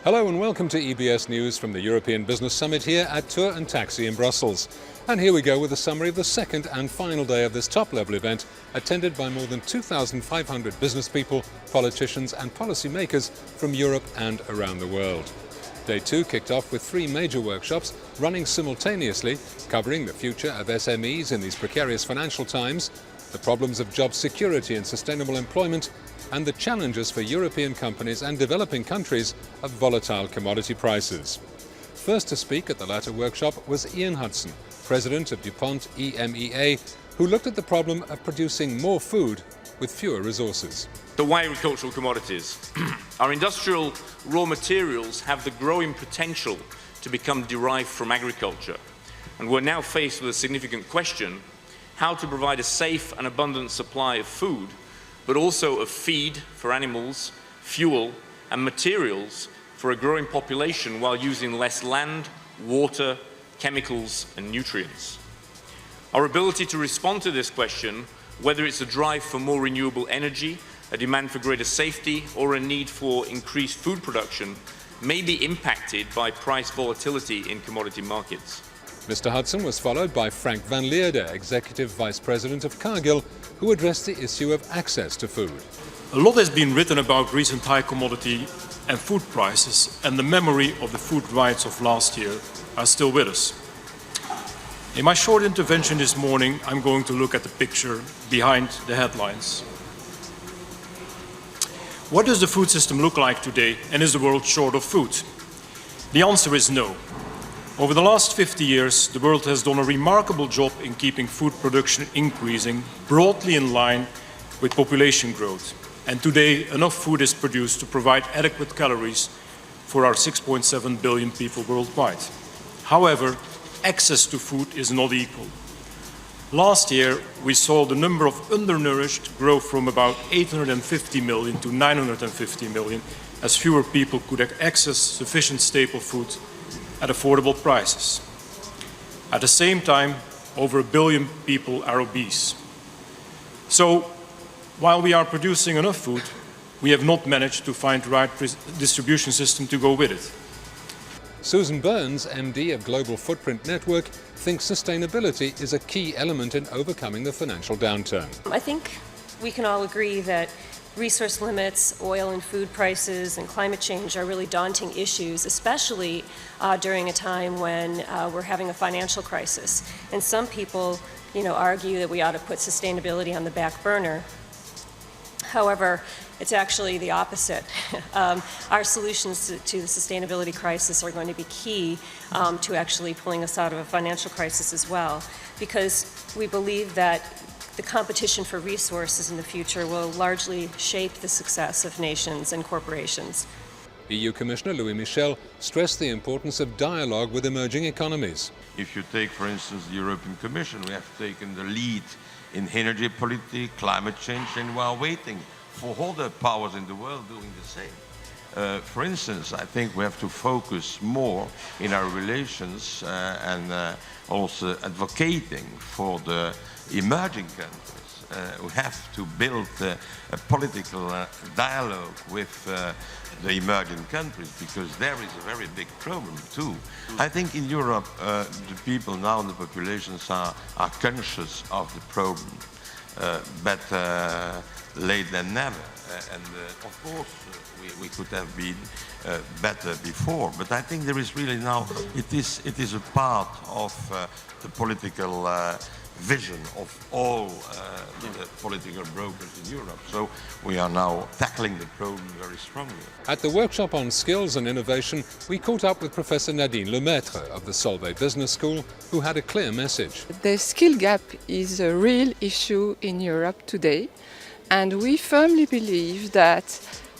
Hello and welcome to EBS News from the European Business Summit here at Tour and Taxi in Brussels. And here we go with a summary of the second and final day of this top-level event, attended by more than 2,500 business people, politicians and policymakers from Europe and around the world. Day 2 kicked off with 3 major workshops running simultaneously, covering the future of SMEs in these precarious financial times, the problems of job security and sustainable employment, and the challenges for European companies and developing countries of volatile commodity prices. First to speak at the latter workshop was Ian Hudson, President of DuPont EMEA, who looked at the problem of producing more food with fewer resources. So why agricultural commodities? Our industrial raw materials have the growing potential to become derived from agriculture. And we're now faced with a significant question: how to provide a safe and abundant supply of food, but also of feed for animals, fuel and materials for a growing population while using less land, water, chemicals and nutrients. Our ability to respond to this question, whether it's a drive for more renewable energy, a demand for greater safety or a need for increased food production, may be impacted by price volatility in commodity markets. Mr. Hudson was followed by Frank van Leerde, Executive Vice President of Cargill, who addressed the issue of access to food. A lot has been written about recent high commodity and food prices, and the memory of the food riots of last year are still with us. In my short intervention this morning, I'm going to look at the picture behind the headlines. What does the food system look like today, and is the world short of food? The answer is no. Over the last 50 years, the world has done a remarkable job in keeping food production increasing, broadly in line with population growth. And today, enough food is produced to provide adequate calories for our 6.7 billion people worldwide. However, access to food is not equal. Last year, we saw the number of undernourished grow from about 850 million to 950 million, as fewer people could access sufficient staple food at affordable prices. At the same time, over 1 billion people are obese. So, while we are producing enough food, we have not managed to find the right distribution system to go with it. Susan Burns, MD of Global Footprint Network, thinks sustainability is a key element in overcoming the financial downturn. I think we can all agree that resource limits, oil and food prices, and climate change are really daunting issues, especially during a time when we're having a financial crisis. And some people, argue that we ought to put sustainability on the back burner. However, it's actually the opposite. Our solutions to the sustainability crisis are going to be key to actually pulling us out of a financial crisis as well, because we believe that the competition for resources in the future will largely shape the success of nations and corporations. EU Commissioner Louis Michel stressed the importance of dialogue with emerging economies. If you take, for instance, the European Commission, we have taken the lead in energy policy, climate change, and we are waiting for other powers in the world doing the same. For instance, I think we have to focus more in our relations and also advocating for the emerging countries. We have to build a political dialogue with the emerging countries, because there is a very big problem too. I think in Europe the people now, the populations are conscious of the problem, but late than never. And of course we could have been better before, but I think there is really now, it is a part of the political vision of all the political brokers in Europe. So we are now tackling the problem very strongly. At the workshop on skills and innovation, we caught up with Professor Nadine Lemaitre of the Solvay Business School, who had a clear message. The skill gap is a real issue in Europe today, and we firmly believe that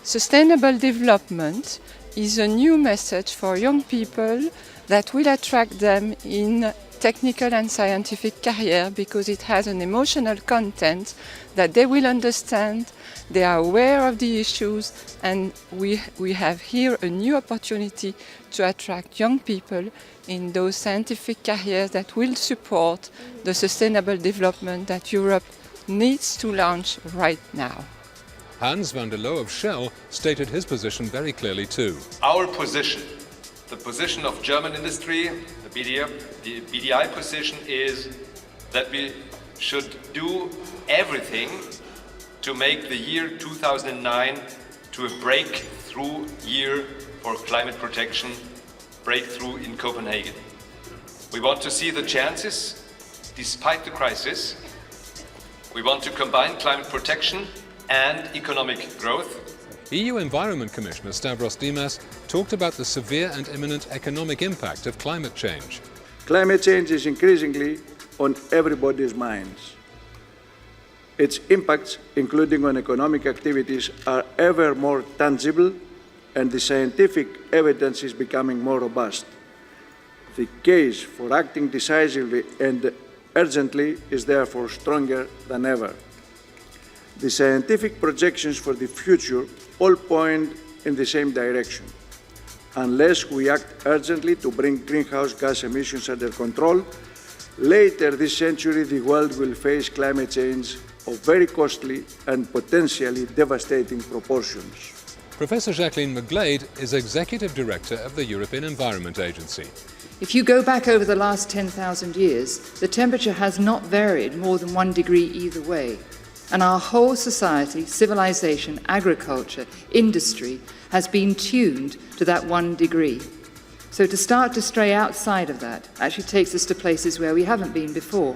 sustainable development is a new message for young people that will attract them in technical and scientific career, because it has an emotional content that they will understand, they are aware of the issues, and we have here a new opportunity to attract young people in those scientific careers that will support the sustainable development that Europe needs to launch right now. Hans van der Loo of Shell stated his position very clearly too. Our position, the position of German industry, the BDI position is that we should do everything to make the year 2009 to a breakthrough year for climate protection, breakthrough in Copenhagen. We want to see the chances despite the crisis. We want to combine climate protection and economic growth. EU Environment Commissioner Stavros Dimas talked about the severe and imminent economic impact of climate change. Climate change is increasingly on everybody's minds. Its impacts, including on economic activities, are ever more tangible, and the scientific evidence is becoming more robust. The case for acting decisively and urgently is therefore stronger than ever. The scientific projections for the future all point in the same direction. Unless we act urgently to bring greenhouse gas emissions under control, later this century the world will face climate change of very costly and potentially devastating proportions. Professor Jacqueline McGlade is Executive Director of the European Environment Agency. If you go back over the last 10,000 years, the temperature has not varied more than 1 degree either way. And our whole society, civilization, agriculture, industry has been tuned to that 1 degree. So to start to stray outside of that actually takes us to places where we haven't been before.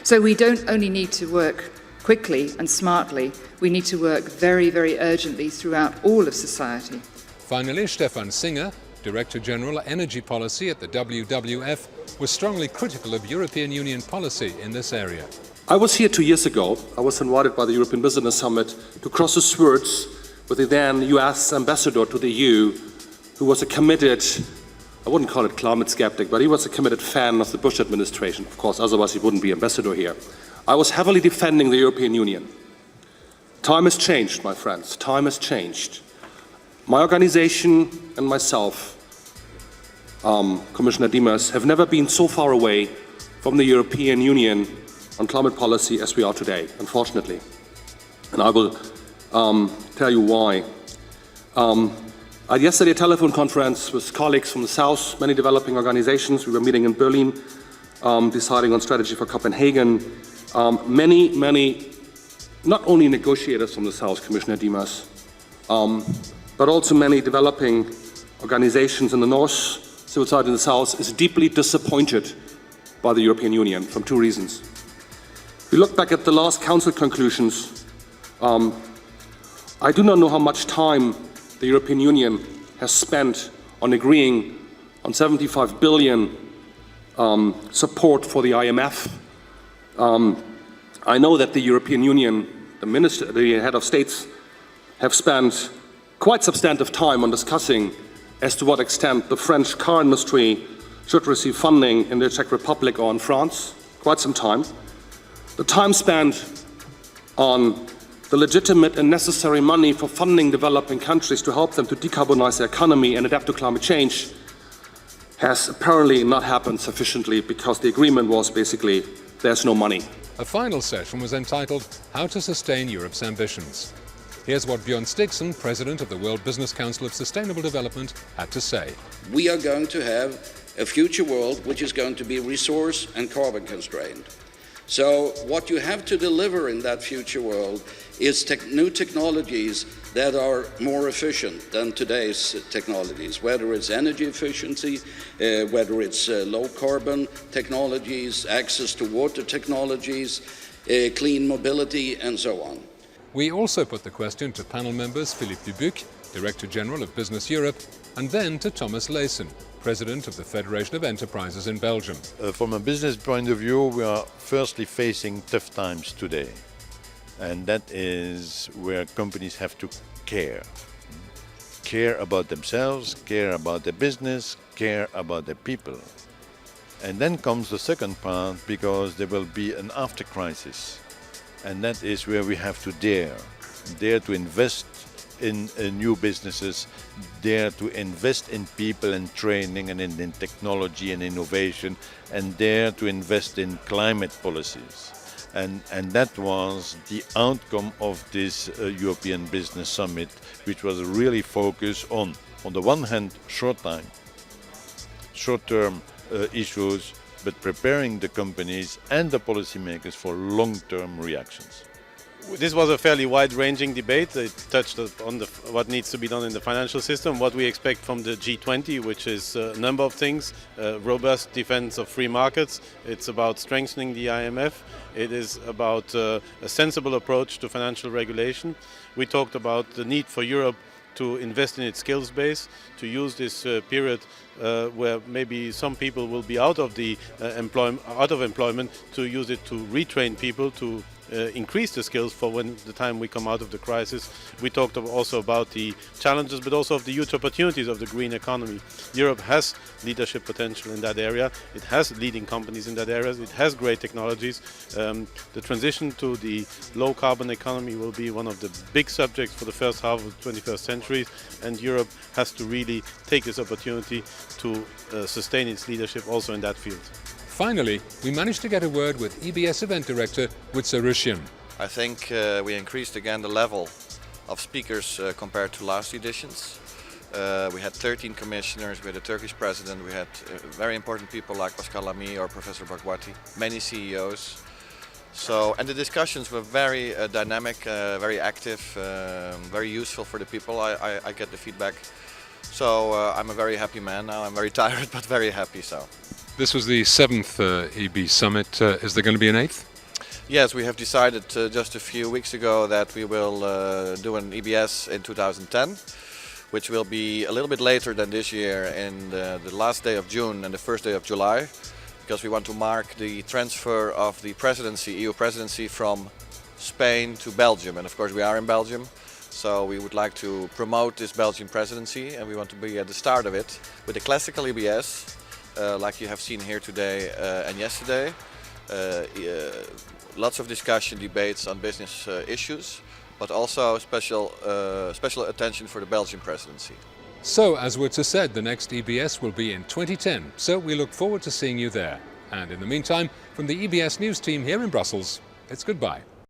So we don't only need to work quickly and smartly, we need to work very, very urgently throughout all of society. Finally, Stefan Singer, Director General Energy Policy at the WWF, was strongly critical of European Union policy in this area. I was here 2 years ago. I was invited by the European Business Summit to cross the swords with the then US ambassador to the EU, who was a committed, I wouldn't call it climate skeptic, but he was a committed fan of the Bush administration. Of course, otherwise he wouldn't be ambassador here. I was heavily defending the European Union. Time has changed, my friends. Time has changed. My organization and myself, Commissioner Dimas, have never been so far away from the European Union on climate policy as we are today, unfortunately. And I will tell you why. I had yesterday a telephone conference with colleagues from the South, many developing organizations. We were meeting in Berlin, deciding on strategy for Copenhagen. Many, not only negotiators from the South, Commissioner Dimas, but also many developing organizations in the North, civil society in the South, is deeply disappointed by the European Union from 2 reasons. If we look back at the last Council conclusions, I do not know how much time the European Union has spent on agreeing on 75 billion support for the IMF. I know that the European Union, the head of states, have spent quite substantive time on discussing as to what extent the French car industry should receive funding in the Czech Republic or in France, quite some time. The time spent on the legitimate and necessary money for funding developing countries to help them to decarbonize their economy and adapt to climate change has apparently not happened sufficiently, because the agreement was basically there's no money. A final session was entitled How to Sustain Europe's Ambitions. Here's what Björn Stigson, President of the World Business Council of Sustainable Development, had to say. We are going to have a future world which is going to be resource and carbon constrained. So what you have to deliver in that future world is new technologies that are more efficient than today's technologies, whether it's energy efficiency, whether it's low carbon technologies, access to water technologies, clean mobility, and so on. We also put the question to panel members Philippe Dubuc, Director General of Business Europe, and then to Thomas Leysen, President of the Federation of Enterprises in Belgium. From a business point of view, we are firstly facing tough times today. And that is where companies have to care. Care about themselves, care about their business, care about their people. And then comes the second part, because there will be an after crisis. And that is where we have to dare to invest in new businesses, dare to invest in people and training and in technology and innovation, and dare to invest in climate policies. And that was the outcome of this European Business Summit, which was really focused on the one hand, short-term issues, but preparing the companies and the policymakers for long-term reactions. This was a fairly wide-ranging debate. It touched on what needs to be done in the financial system, what we expect from the G20, which is a number of things, robust defense of free markets. It's about strengthening the IMF. It is about a sensible approach to financial regulation. We talked about the need for Europe to invest in its skills base, to use this period where maybe some people will be out of employment, to use it to retrain people, to increase the skills for when the time we come out of the crisis. We talked also about the challenges, but also of the huge opportunities of the green economy. Europe has leadership potential in that area. It has leading companies in that area. It has great technologies. The transition to the low carbon economy will be one of the big subjects for the first half of the 21st century, and Europe has to really take this opportunity to sustain its leadership also in that field. Finally, we managed to get a word with EBS event director Winnen. I think we increased again the level of speakers compared to last editions. We had 13 commissioners, we had a Turkish president, we had very important people like Pascal Lamy or Professor Bhagwati, many CEOs. And the discussions were very dynamic, very active, very useful for the people. I get the feedback. So I'm a very happy man now. I'm very tired, but very happy. So. This was the 7th EB Summit. Is there going to be an 8th? Yes, we have decided just a few weeks ago that we will do an EBS in 2010, which will be a little bit later than this year, in the last day of June and the first day of July, because we want to mark the transfer of the presidency, EU presidency, from Spain to Belgium. And of course we are in Belgium, so we would like to promote this Belgian presidency, and we want to be at the start of it with the classical EBS. Like you have seen here today and yesterday, lots of discussion, debates on business issues, but also special attention for the Belgian presidency. So, as Winnen said, the next EBS will be in 2010, so we look forward to seeing you there. And in the meantime, from the EBS News team here in Brussels, it's goodbye.